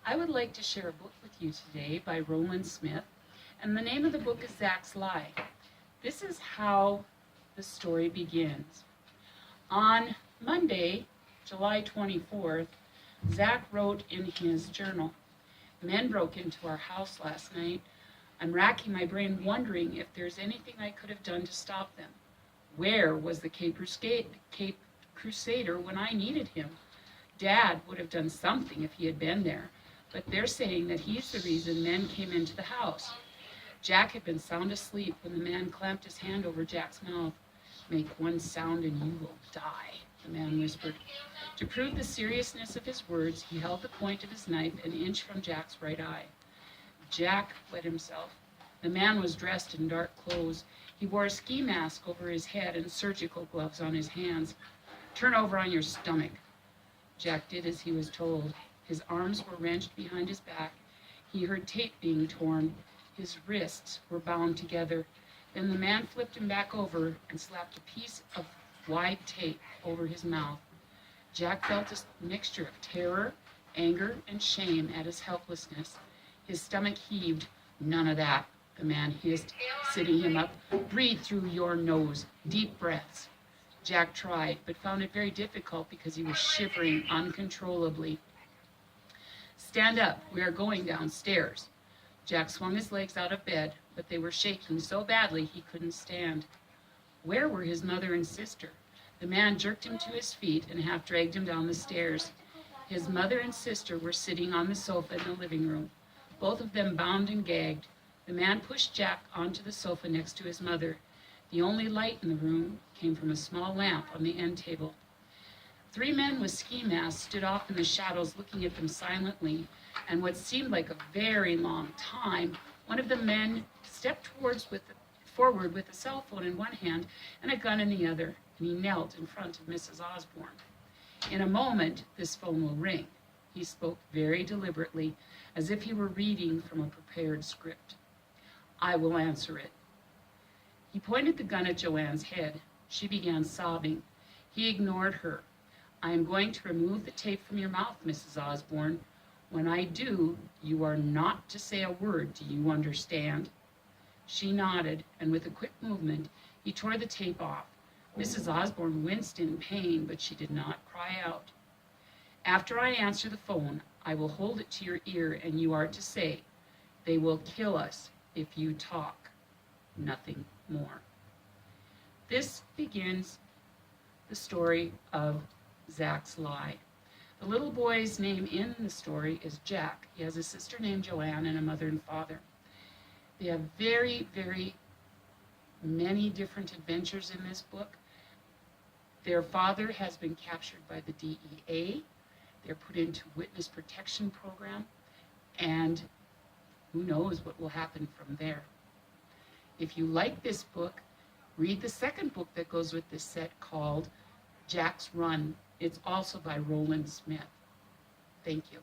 I would like to share a book with you today by Roland Smith, and the name of the book is Zach's Lie. This is how the story begins. On Monday, July 24th, Zach wrote in his journal, "Men broke into our house last night. I'm racking my brain wondering if there's anything I could have done to stop them. Where was the Cape Crusader when I needed him? Dad would have done something if he had been there, but they're saying that he's the reason men came into the house." Jack had been sound asleep when the man clamped his hand over Jack's mouth. "Make one sound and you will die," the man whispered. To prove the seriousness of his words, he held the point of his knife an inch from Jack's right eye. Jack wet himself. The man was dressed in dark clothes. He wore a ski mask over his head and surgical gloves on his hands. "Turn over on your stomach." Jack did as he was told. His arms were wrenched behind his back. He heard tape being torn. His wrists were bound together. Then the man flipped him back over and slapped a piece of wide tape over his mouth. Jack felt a mixture of terror, anger, and shame at his helplessness. His stomach heaved. "None of that," the man hissed, sitting him up. "Breathe through your nose, deep breaths." Jack tried, but found it very difficult because he was shivering uncontrollably. "Stand up, we are going downstairs." Jack swung his legs out of bed, but they were shaking so badly he couldn't stand. Where were his mother and sister? The man jerked him to his feet and half dragged him down the stairs. His mother and sister were sitting on the sofa in the living room, both of them bound and gagged. The man pushed Jack onto the sofa next to his mother. The only light in the room came from a small lamp on the end table. Three men with ski masks stood off in the shadows looking at them silently, and what seemed like a very long time, one of the men stepped forward with a cell phone in one hand and a gun in the other, and he knelt in front of Mrs. Osborne. "In a moment, this phone will ring." He spoke very deliberately, as if he were reading from a prepared script. "I will answer it." He pointed the gun at Joanne's head. She began sobbing. He ignored her. "I am going to remove the tape from your mouth, Mrs. Osborne. When I do, you are not to say a word. Do you understand?" She nodded, and with a quick movement, he tore the tape off. Mrs. Osborne winced in pain, but she did not cry out. "After I answer the phone, I will hold it to your ear, and you are to say, 'They will kill us if you talk.' Nothing more." This begins the story of Zach's Lie. The little boy's name in the story is Jack. He has a sister named Joanne and a mother and father. They have very, very many different adventures in this book. Their father has been captured by the DEA. They're put into witness protection program, and who knows what will happen from there. If you like this book, read the second book that goes with this set called Jack's Run. It's also by Roland Smith. Thank you.